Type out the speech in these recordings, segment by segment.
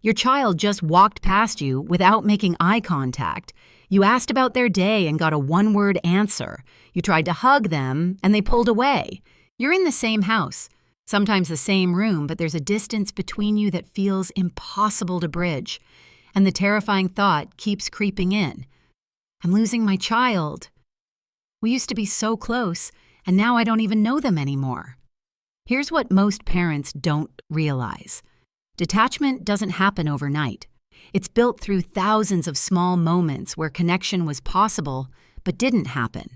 Your child just walked past you without making eye contact. You asked about their day and got a one-word answer. You tried to hug them and they pulled away. You're in the same house, sometimes the same room, but there's a distance between you that feels impossible to bridge. And the terrifying thought keeps creeping in. I'm losing my child. We used to be so close, and now I don't even know them anymore. Here's what most parents don't realize. Detachment doesn't happen overnight. It's built through thousands of small moments where connection was possible but didn't happen.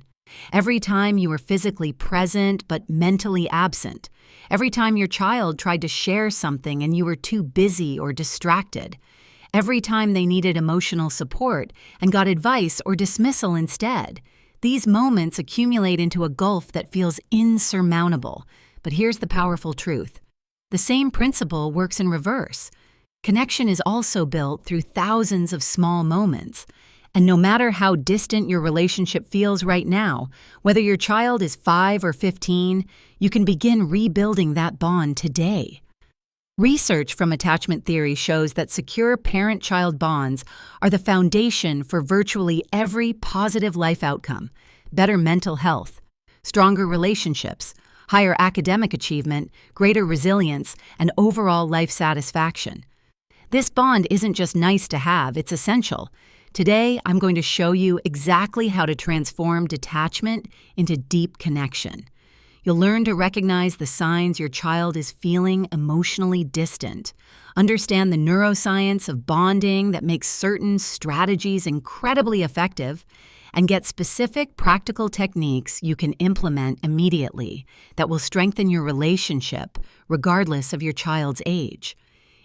Every time you were physically present but mentally absent. Every time your child tried to share something and you were too busy or distracted. Every time they needed emotional support and got advice or dismissal instead. These moments accumulate into a gulf that feels insurmountable. But here's the powerful truth. The same principle works in reverse. Connection is also built through thousands of small moments. And no matter how distant your relationship feels right now, whether your child is 5 or 15, you can begin rebuilding that bond today. Research from attachment theory shows that secure parent-child bonds are the foundation for virtually every positive life outcome: better mental health, stronger relationships, higher academic achievement, greater resilience, and overall life satisfaction. This bond isn't just nice to have, it's essential. Today, I'm going to show you exactly how to transform detachment into deep connection. You'll learn to recognize the signs your child is feeling emotionally distant, understand the neuroscience of bonding that makes certain strategies incredibly effective, and get specific practical techniques you can implement immediately that will strengthen your relationship regardless of your child's age.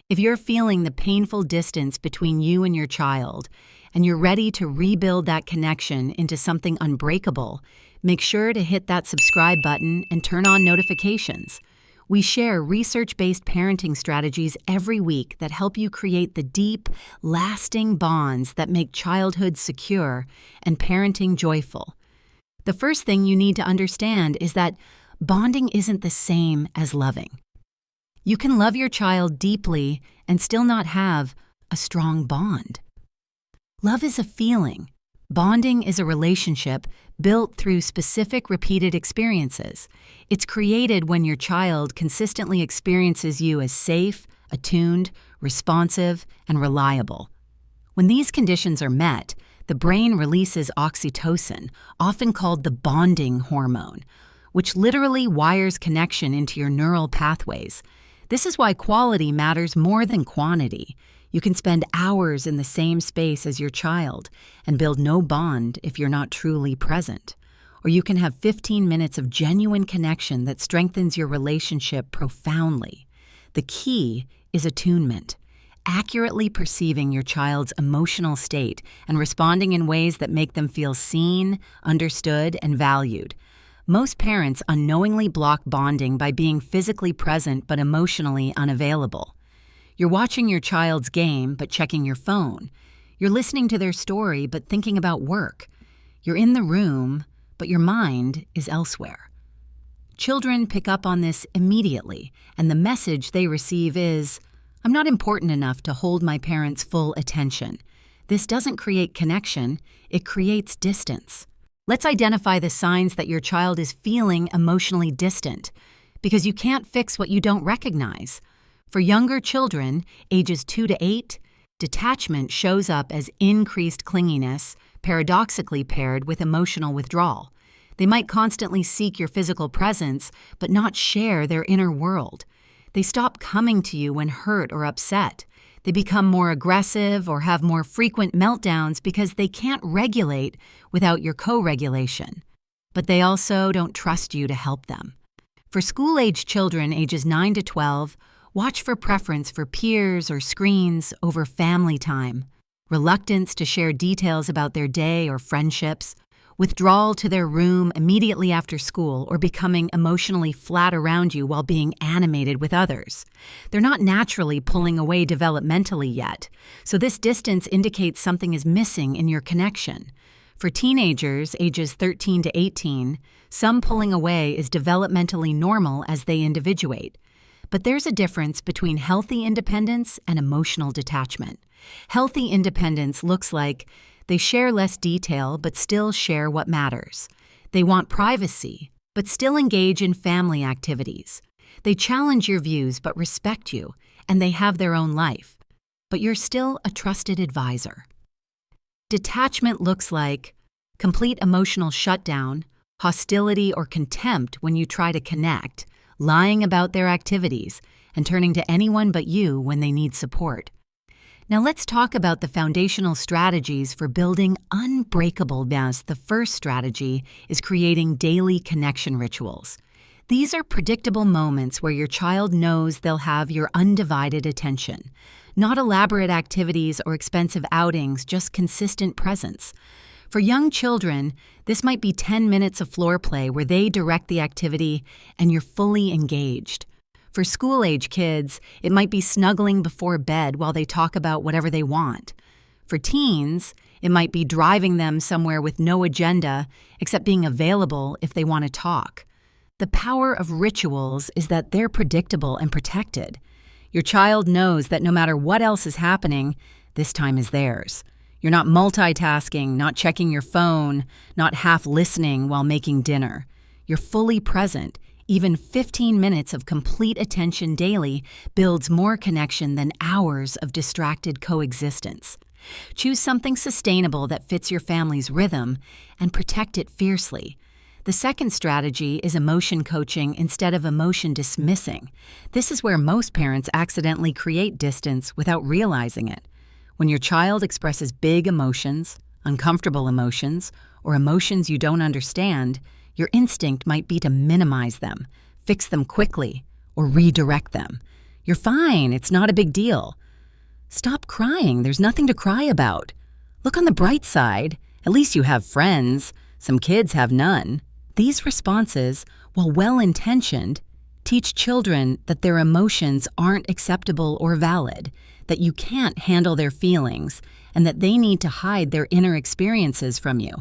If you're feeling the painful distance between you and your child, and you're ready to rebuild that connection into something unbreakable, make sure to hit that subscribe button and turn on notifications. We share research-based parenting strategies every week that help you create the deep, lasting bonds that make childhood secure and parenting joyful. The first thing you need to understand is that bonding isn't the same as loving. You can love your child deeply and still not have a strong bond. Love is a feeling. Bonding is a relationship built through specific repeated experiences. It's created when your child consistently experiences you as safe, attuned, responsive, and reliable. When these conditions are met, the brain releases oxytocin, often called the bonding hormone, which literally wires connection into your neural pathways. This is why quality matters more than quantity. You can spend hours in the same space as your child and build no bond if you're not truly present. Or you can have 15 minutes of genuine connection that strengthens your relationship profoundly. The key is attunement, accurately perceiving your child's emotional state and responding in ways that make them feel seen, understood, and valued. Most parents unknowingly block bonding by being physically present but emotionally unavailable. You're watching your child's game but checking your phone. You're listening to their story but thinking about work. You're in the room, but your mind is elsewhere. Children pick up on this immediately, and the message they receive is, "I'm not important enough to hold my parents' full attention." This doesn't create connection, it creates distance. Let's identify the signs that your child is feeling emotionally distant, because you can't fix what you don't recognize. For younger children, ages 2 to 8, detachment shows up as increased clinginess, paradoxically paired with emotional withdrawal. They might constantly seek your physical presence, but not share their inner world. They stop coming to you when hurt or upset. They become more aggressive or have more frequent meltdowns because they can't regulate without your co-regulation. But they also don't trust you to help them. For school-age children ages 9 to 12, watch for preference for peers or screens over family time, reluctance to share details about their day or friendships, withdrawal to their room immediately after school, or becoming emotionally flat around you while being animated with others. They're not naturally pulling away developmentally yet, so this distance indicates something is missing in your connection. For teenagers ages 13 to 18, some pulling away is developmentally normal as they individuate. But there's a difference between healthy independence and emotional detachment. Healthy independence looks like they share less detail but still share what matters. They want privacy but still engage in family activities. They challenge your views but respect you, and they have their own life. But you're still a trusted advisor. Detachment looks like complete emotional shutdown, hostility or contempt when you try to connect, lying about their activities, and turning to anyone but you when they need support. Now let's talk about the foundational strategies for building unbreakableness. The first strategy is creating daily connection rituals. These are predictable moments where your child knows they'll have your undivided attention. Not elaborate activities or expensive outings, just consistent presence. For young children, this might be 10 minutes of floor play where they direct the activity and you're fully engaged. For school-age kids, it might be snuggling before bed while they talk about whatever they want. For teens, it might be driving them somewhere with no agenda except being available if they want to talk. The power of rituals is that they're predictable and protected. Your child knows that no matter what else is happening, this time is theirs. You're not multitasking, not checking your phone, not half listening while making dinner. You're fully present. Even 15 minutes of complete attention daily builds more connection than hours of distracted coexistence. Choose something sustainable that fits your family's rhythm and protect it fiercely. The second strategy is emotion coaching instead of emotion dismissing. This is where most parents accidentally create distance without realizing it. When your child expresses big emotions, uncomfortable emotions, or emotions you don't understand, your instinct might be to minimize them, fix them quickly, or redirect them. You're fine, it's not a big deal. Stop crying, there's nothing to cry about. Look on the bright side, at least you have friends. Some kids have none. These responses, while well-intentioned, teach children that their emotions aren't acceptable or valid, that you can't handle their feelings, and that they need to hide their inner experiences from you.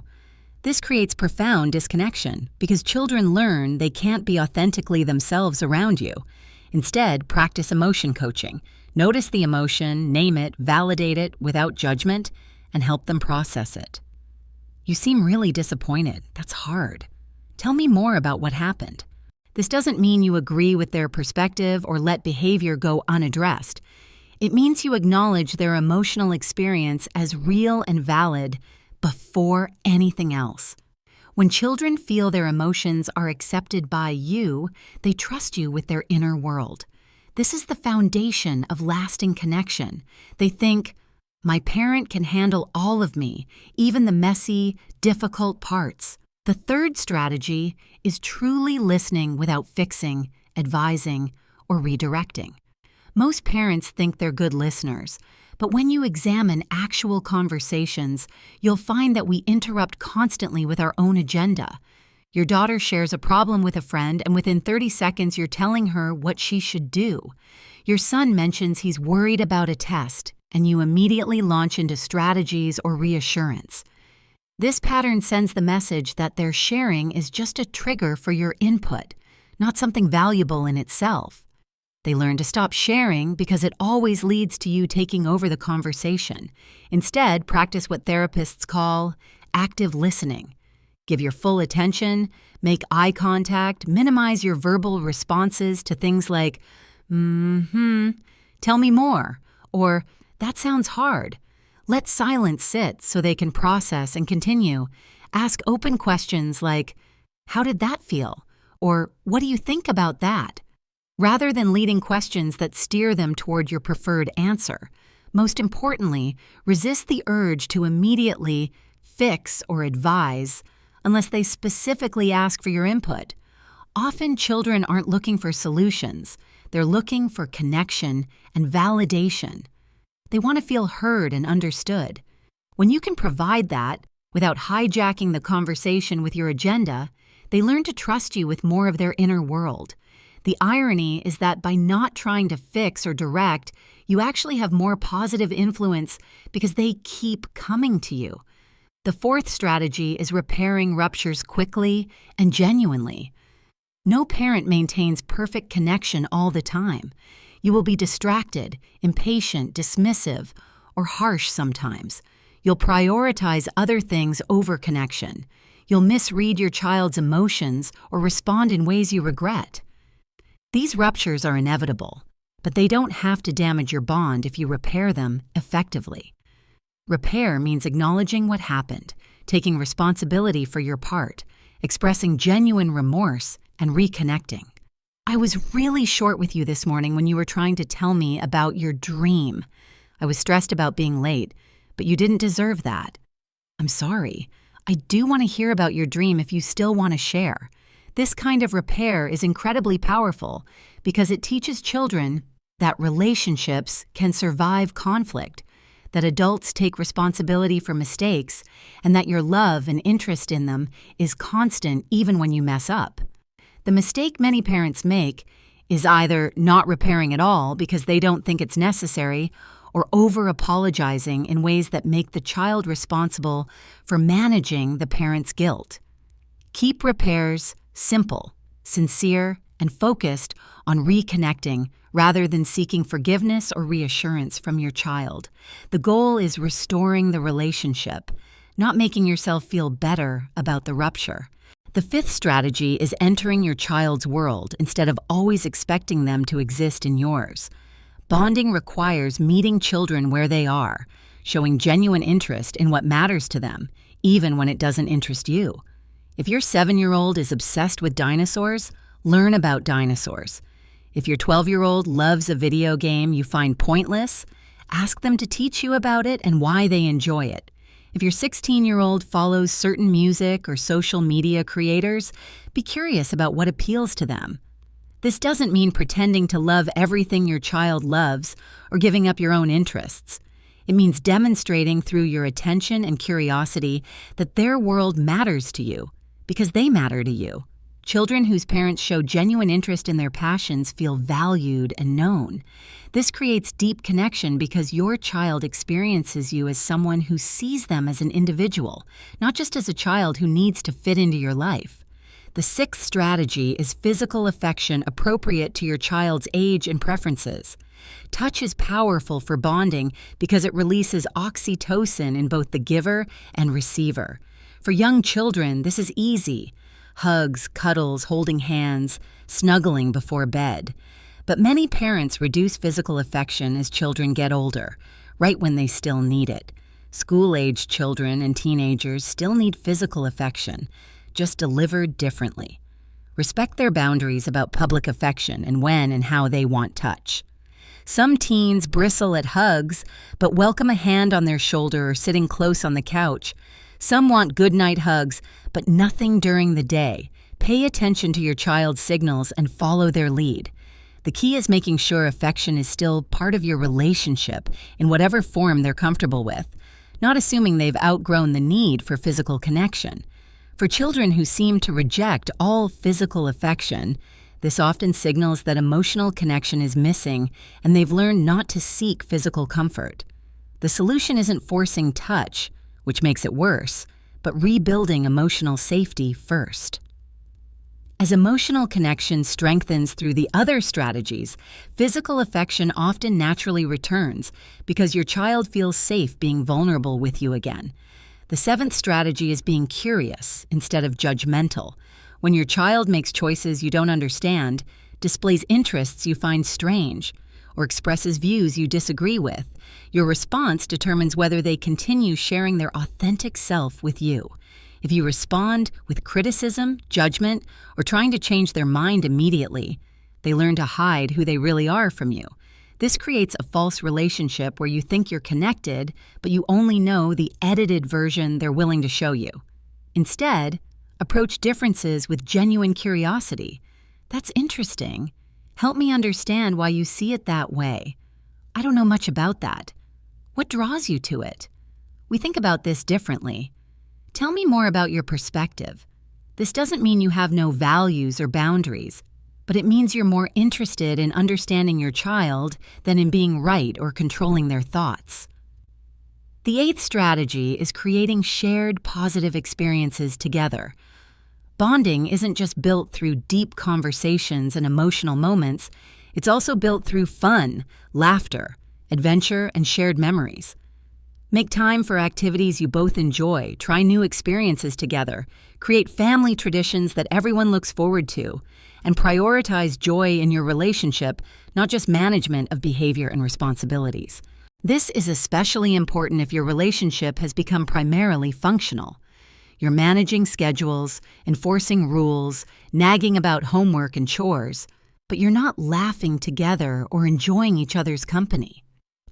This creates profound disconnection because children learn they can't be authentically themselves around you. Instead, practice emotion coaching. Notice the emotion, name it, validate it without judgment, and help them process it. You seem really disappointed. That's hard. Tell me more about what happened. This doesn't mean you agree with their perspective or let behavior go unaddressed. It means you acknowledge their emotional experience as real and valid before anything else. When children feel their emotions are accepted by you, they trust you with their inner world. This is the foundation of lasting connection. They think, my parent can handle all of me, even the messy, difficult parts. The third strategy is truly listening without fixing, advising, or redirecting. Most parents think they're good listeners, but when you examine actual conversations, you'll find that we interrupt constantly with our own agenda. Your daughter shares a problem with a friend, and within 30 seconds you're telling her what she should do. Your son mentions he's worried about a test, and you immediately launch into strategies or reassurance. This pattern sends the message that their sharing is just a trigger for your input, not something valuable in itself. They learn to stop sharing because it always leads to you taking over the conversation. Instead, practice what therapists call active listening. Give your full attention, make eye contact, minimize your verbal responses to things like, tell me more, or that sounds hard. Let silence sit so they can process and continue. Ask open questions like, how did that feel? Or what do you think about that? Rather than leading questions that steer them toward your preferred answer. Most importantly, resist the urge to immediately fix or advise unless they specifically ask for your input. Often children aren't looking for solutions. They're looking for connection and validation. They want to feel heard and understood. When you can provide that without hijacking the conversation with your agenda, they learn to trust you with more of their inner world. The irony is that by not trying to fix or direct, you actually have more positive influence because they keep coming to you. The fourth strategy is repairing ruptures quickly and genuinely. No parent maintains perfect connection all the time. You will be distracted, impatient, dismissive, or harsh sometimes. You'll prioritize other things over connection. You'll misread your child's emotions or respond in ways you regret. These ruptures are inevitable, but they don't have to damage your bond if you repair them effectively. Repair means acknowledging what happened, taking responsibility for your part, expressing genuine remorse, and reconnecting. I was really short with you this morning when you were trying to tell me about your dream. I was stressed about being late, but you didn't deserve that. I'm sorry. I do want to hear about your dream if you still want to share. This kind of repair is incredibly powerful because it teaches children that relationships can survive conflict, that adults take responsibility for mistakes, and that your love and interest in them is constant even when you mess up. The mistake many parents make is either not repairing at all because they don't think it's necessary, or over-apologizing in ways that make the child responsible for managing the parent's guilt. Keep repairs simple, sincere, and focused on reconnecting rather than seeking forgiveness or reassurance from your child. The goal is restoring the relationship, not making yourself feel better about the rupture. The fifth strategy is entering your child's world instead of always expecting them to exist in yours. Bonding requires meeting children where they are, showing genuine interest in what matters to them, even when it doesn't interest you. If your 7-year-old is obsessed with dinosaurs, learn about dinosaurs. If your 12-year-old loves a video game you find pointless, ask them to teach you about it and why they enjoy it. If your 16-year-old follows certain music or social media creators, be curious about what appeals to them. This doesn't mean pretending to love everything your child loves or giving up your own interests. It means demonstrating through your attention and curiosity that their world matters to you because they matter to you. Children whose parents show genuine interest in their passions feel valued and known. This creates deep connection because your child experiences you as someone who sees them as an individual, not just as a child who needs to fit into your life. The sixth strategy is physical affection appropriate to your child's age and preferences. Touch is powerful for bonding because it releases oxytocin in both the giver and receiver. For young children, this is easy. Hugs, cuddles, holding hands, snuggling before bed. But many parents reduce physical affection as children get older, right when they still need it. School-aged children and teenagers still need physical affection, just delivered differently. Respect their boundaries about public affection and when and how they want touch. Some teens bristle at hugs, but welcome a hand on their shoulder or sitting close on the couch. Some want goodnight hugs, but nothing during the day. Pay attention to your child's signals and follow their lead. The key is making sure affection is still part of your relationship in whatever form they're comfortable with, not assuming they've outgrown the need for physical connection. For children who seem to reject all physical affection, this often signals that emotional connection is missing and they've learned not to seek physical comfort. The solution isn't forcing touch, which makes it worse, but rebuilding emotional safety first. As emotional connection strengthens through the other strategies, physical affection often naturally returns because your child feels safe being vulnerable with you again. The seventh strategy is being curious instead of judgmental. When your child makes choices you don't understand, displays interests you find strange, or expresses views you disagree with, your response determines whether they continue sharing their authentic self with you. If you respond with criticism, judgment, or trying to change their mind immediately, they learn to hide who they really are from you. This creates a false relationship where you think you're connected, but you only know the edited version they're willing to show you. Instead, approach differences with genuine curiosity. That's interesting. Help me understand why you see it that way. I don't know much about that. What draws you to it? We think about this differently. Tell me more about your perspective. This doesn't mean you have no values or boundaries, but it means you're more interested in understanding your child than in being right or controlling their thoughts. The eighth strategy is creating shared positive experiences together. Bonding isn't just built through deep conversations and emotional moments, it's also built through fun, laughter, adventure, and shared memories. Make time for activities you both enjoy, try new experiences together, create family traditions that everyone looks forward to, and prioritize joy in your relationship, not just management of behavior and responsibilities. This is especially important if your relationship has become primarily functional. You're managing schedules, enforcing rules, nagging about homework and chores, but you're not laughing together or enjoying each other's company.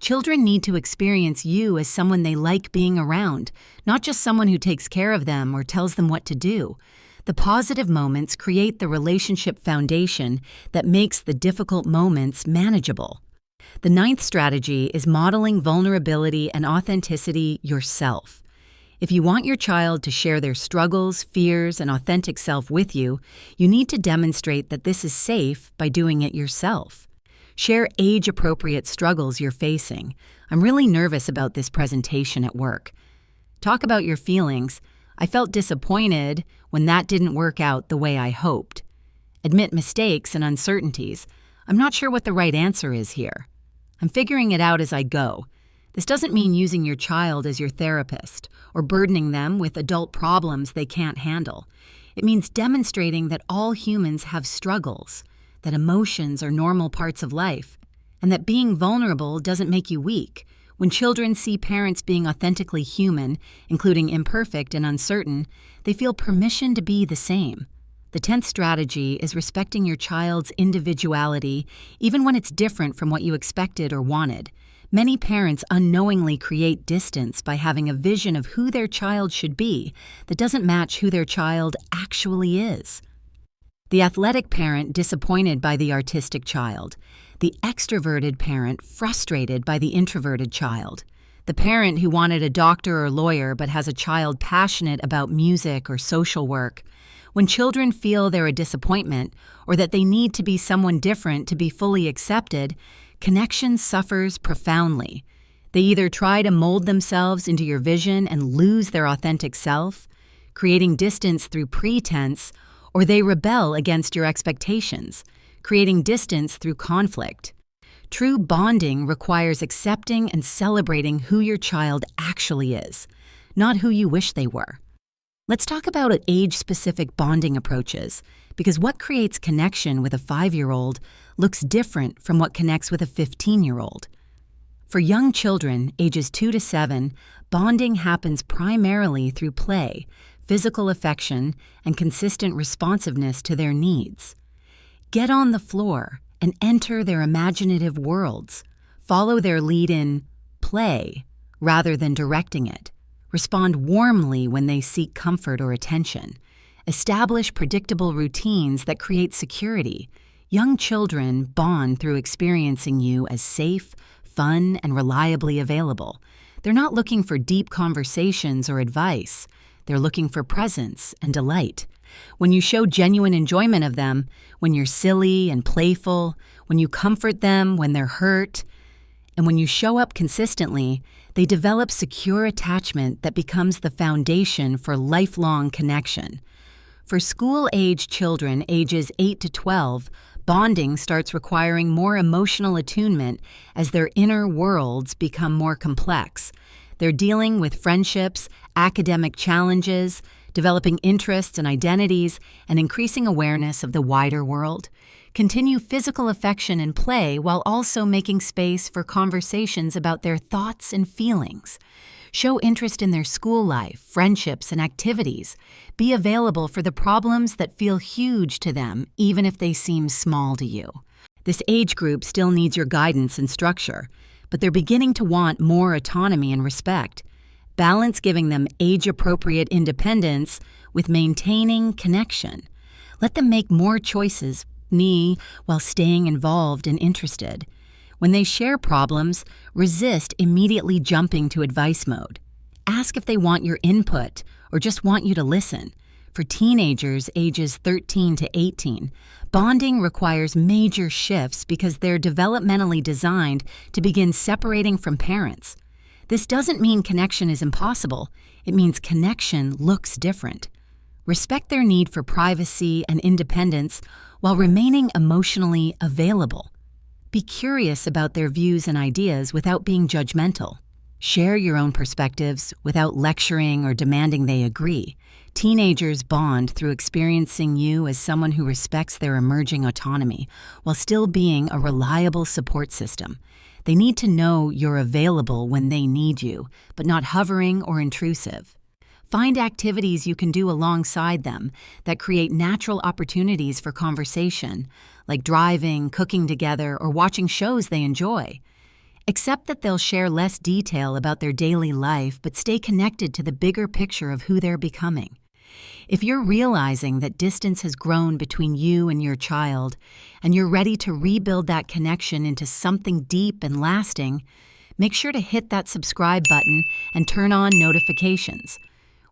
Children need to experience you as someone they like being around, not just someone who takes care of them or tells them what to do. The positive moments create the relationship foundation that makes the difficult moments manageable. The ninth strategy is modeling vulnerability and authenticity yourself. If you want your child to share their struggles, fears, and authentic self with you, you need to demonstrate that this is safe by doing it yourself. Share age-appropriate struggles you're facing. I'm really nervous about this presentation at work. Talk about your feelings. I felt disappointed when that didn't work out the way I hoped. Admit mistakes and uncertainties. I'm not sure what the right answer is here. I'm figuring it out as I go. This doesn't mean using your child as your therapist or burdening them with adult problems they can't handle. It means demonstrating that all humans have struggles, that emotions are normal parts of life, and that being vulnerable doesn't make you weak. When children see parents being authentically human, including imperfect and uncertain, they feel permission to be the same. The 10th strategy is respecting your child's individuality, even when it's different from what you expected or wanted. Many parents unknowingly create distance by having a vision of who their child should be that doesn't match who their child actually is. The athletic parent disappointed by the artistic child. The extroverted parent frustrated by the introverted child. The parent who wanted a doctor or lawyer but has a child passionate about music or social work. When children feel they're a disappointment or that they need to be someone different to be fully accepted, connection suffers profoundly. They either try to mold themselves into your vision and lose their authentic self, creating distance through pretense, or they rebel against your expectations, creating distance through conflict. True bonding requires accepting and celebrating who your child actually is, not who you wish they were. Let's talk about age-specific bonding approaches, because what creates connection with a 5-year-old looks different from what connects with a 15-year-old. For young children, ages 2 to 7, bonding happens primarily through play, physical affection, and consistent responsiveness to their needs. Get on the floor and enter their imaginative worlds. Follow their lead in play rather than directing it. Respond warmly when they seek comfort or attention. Establish predictable routines that create security. Young children bond through experiencing you as safe, fun, and reliably available. They're not looking for deep conversations or advice. They're looking for presence and delight. When you show genuine enjoyment of them, when you're silly and playful, when you comfort them when they're hurt, and when you show up consistently, they develop secure attachment that becomes the foundation for lifelong connection. For school-age children ages 8 to 12, bonding starts requiring more emotional attunement as their inner worlds become more complex. They're dealing with friendships, academic challenges, developing interests and identities, and increasing awareness of the wider world. Continue physical affection and play while also making space for conversations about their thoughts and feelings. Show interest in their school life, friendships, and activities. Be available for the problems that feel huge to them, even if they seem small to you. This age group still needs your guidance and structure, but they're beginning to want more autonomy and respect. Balance giving them age-appropriate independence with maintaining connection. Let them make more choices while staying involved and interested. When they share problems, resist immediately jumping to advice mode. Ask if they want your input or just want you to listen. For teenagers ages 13 to 18, bonding requires major shifts because they're developmentally designed to begin separating from parents. This doesn't mean connection is impossible. It means connection looks different. Respect their need for privacy and independence while remaining emotionally available. Be curious about their views and ideas without being judgmental. Share your own perspectives without lecturing or demanding they agree. Teenagers bond through experiencing you as someone who respects their emerging autonomy while still being a reliable support system. They need to know you're available when they need you, but not hovering or intrusive. Find activities you can do alongside them that create natural opportunities for conversation, like driving, cooking together, or watching shows they enjoy. Accept that they'll share less detail about their daily life, but stay connected to the bigger picture of who they're becoming. If you're realizing that distance has grown between you and your child, and you're ready to rebuild that connection into something deep and lasting, make sure to hit that subscribe button and turn on notifications.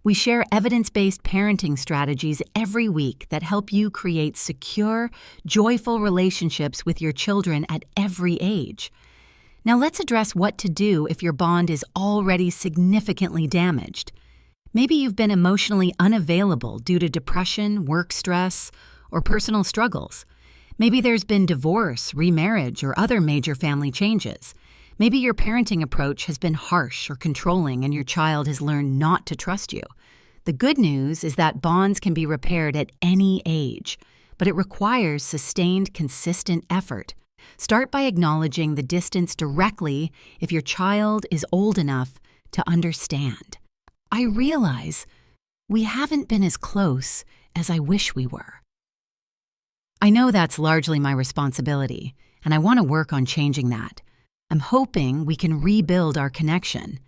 We share evidence-based parenting strategies every week that help you create secure, joyful relationships with your children at every age. Now let's address what to do if your bond is already significantly damaged. Maybe you've been emotionally unavailable due to depression, work stress, or personal struggles. Maybe there's been divorce, remarriage, or other major family changes. Maybe your parenting approach has been harsh or controlling and your child has learned not to trust you. The good news is that bonds can be repaired at any age, but it requires sustained, consistent effort. Start by acknowledging the distance directly if your child is old enough to understand. I realize we haven't been as close as I wish we were. I know that's largely my responsibility, and I want to work on changing that. I'm hoping we can rebuild our connection.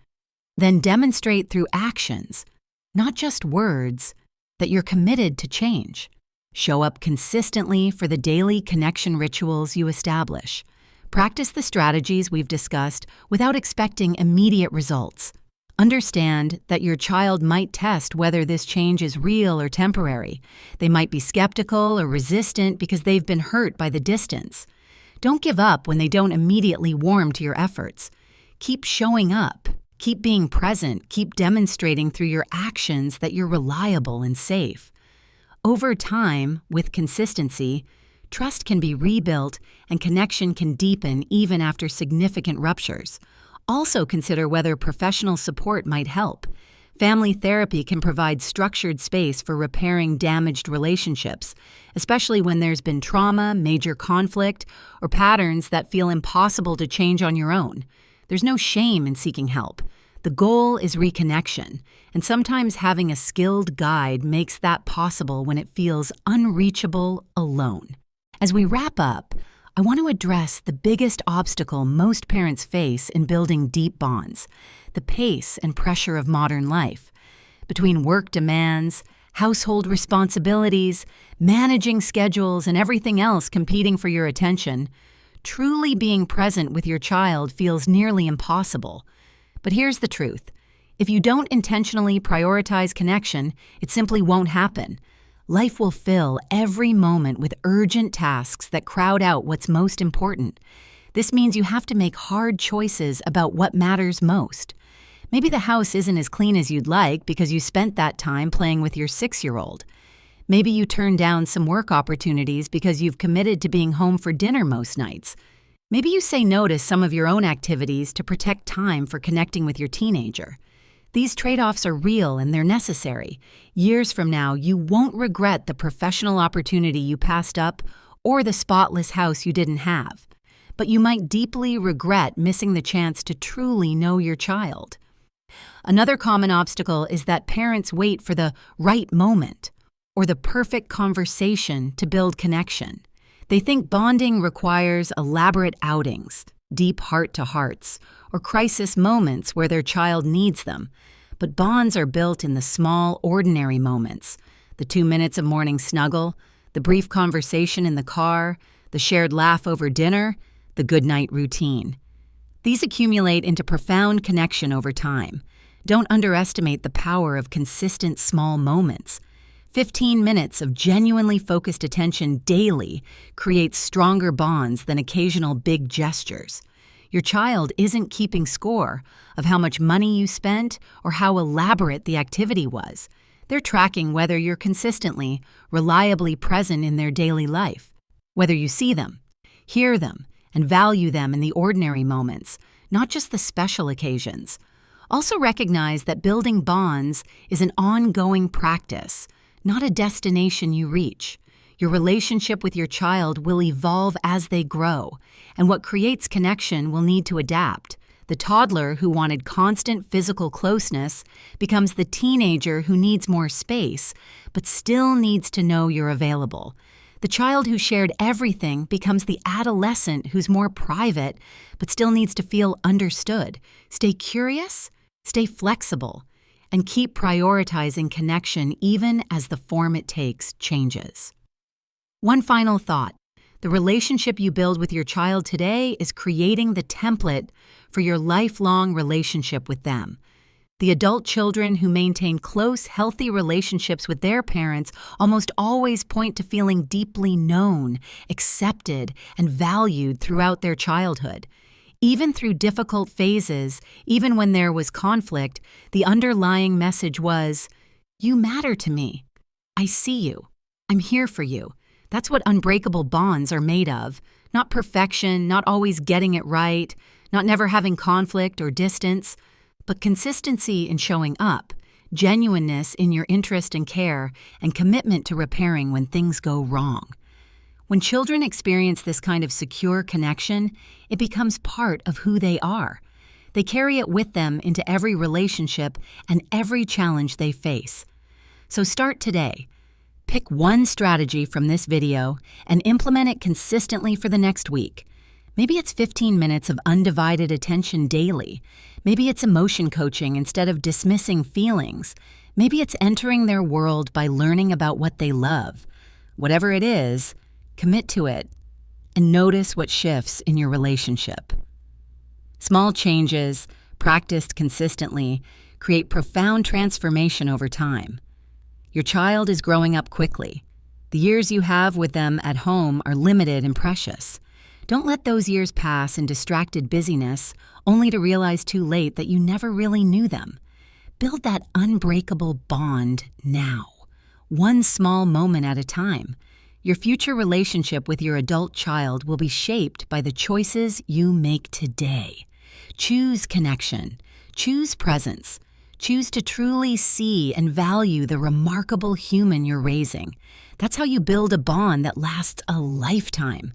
Then demonstrate through actions, not just words, that you're committed to change. Show up consistently for the daily connection rituals you establish. Practice the strategies we've discussed without expecting immediate results. Understand that your child might test whether this change is real or temporary. They might be skeptical or resistant because they've been hurt by the distance. Don't give up when they don't immediately warm to your efforts. Keep showing up. Keep being present. Keep demonstrating through your actions that you're reliable and safe. Over time, with consistency, trust can be rebuilt and connection can deepen even after significant ruptures. Also consider whether professional support might help. Family therapy can provide structured space for repairing damaged relationships, especially when there's been trauma, major conflict, or patterns that feel impossible to change on your own. There's no shame in seeking help. The goal is reconnection, and sometimes having a skilled guide makes that possible when it feels unreachable alone. As we wrap up, I want to address the biggest obstacle most parents face in building deep bonds: the pace and pressure of modern life. Between work demands, household responsibilities, managing schedules, and everything else competing for your attention, truly being present with your child feels nearly impossible. But here's the truth. If you don't intentionally prioritize connection, it simply won't happen. Life will fill every moment with urgent tasks that crowd out what's most important. This means you have to make hard choices about what matters most. Maybe the house isn't as clean as you'd like because you spent that time playing with your 6-year-old. Maybe you turned down some work opportunities because you've committed to being home for dinner most nights. Maybe you say no to some of your own activities to protect time for connecting with your teenager. These trade-offs are real and they're necessary. Years from now, you won't regret the professional opportunity you passed up or the spotless house you didn't have. But you might deeply regret missing the chance to truly know your child. Another common obstacle is that parents wait for the right moment or the perfect conversation to build connection. They think bonding requires elaborate outings, deep heart-to-hearts, or crisis moments where their child needs them. But bonds are built in the small, ordinary moments: the 2 minutes of morning snuggle, the brief conversation in the car, the shared laugh over dinner, the goodnight routine. These accumulate into profound connection over time. Don't underestimate the power of consistent small moments. 15 minutes of genuinely focused attention daily creates stronger bonds than occasional big gestures. Your child isn't keeping score of how much money you spent or how elaborate the activity was. They're tracking whether you're consistently, reliably present in their daily life, whether you see them, hear them, and value them in the ordinary moments, not just the special occasions. Also recognize that building bonds is an ongoing practice, not a destination you reach. Your relationship with your child will evolve as they grow, and what creates connection will need to adapt. The toddler who wanted constant physical closeness becomes the teenager who needs more space, but still needs to know you're available. The child who shared everything becomes the adolescent who's more private, but still needs to feel understood. Stay curious, stay flexible, and keep prioritizing connection even as the form it takes changes. One final thought. The relationship you build with your child today is creating the template for your lifelong relationship with them. The adult children who maintain close, healthy relationships with their parents almost always point to feeling deeply known, accepted, and valued throughout their childhood. Even through difficult phases, even when there was conflict, the underlying message was, "You matter to me. I see you. I'm here for you." That's what unbreakable bonds are made of. Not perfection, not always getting it right, not never having conflict or distance, but consistency in showing up, genuineness in your interest and care, and commitment to repairing when things go wrong. When children experience this kind of secure connection, it becomes part of who they are. They carry it with them into every relationship and every challenge they face. So start today. Pick one strategy from this video and implement it consistently for the next week. Maybe it's 15 minutes of undivided attention daily. Maybe it's emotion coaching instead of dismissing feelings. Maybe it's entering their world by learning about what they love. Whatever it is, commit to it and notice what shifts in your relationship. Small changes, practiced consistently, create profound transformation over time. Your child is growing up quickly. The years you have with them at home are limited and precious. Don't let those years pass in distracted busyness, only to realize too late that you never really knew them. Build that unbreakable bond now, one small moment at a time. Your future relationship with your adult child will be shaped by the choices you make today. Choose connection. Choose presence. Choose to truly see and value the remarkable human you're raising. That's how you build a bond that lasts a lifetime.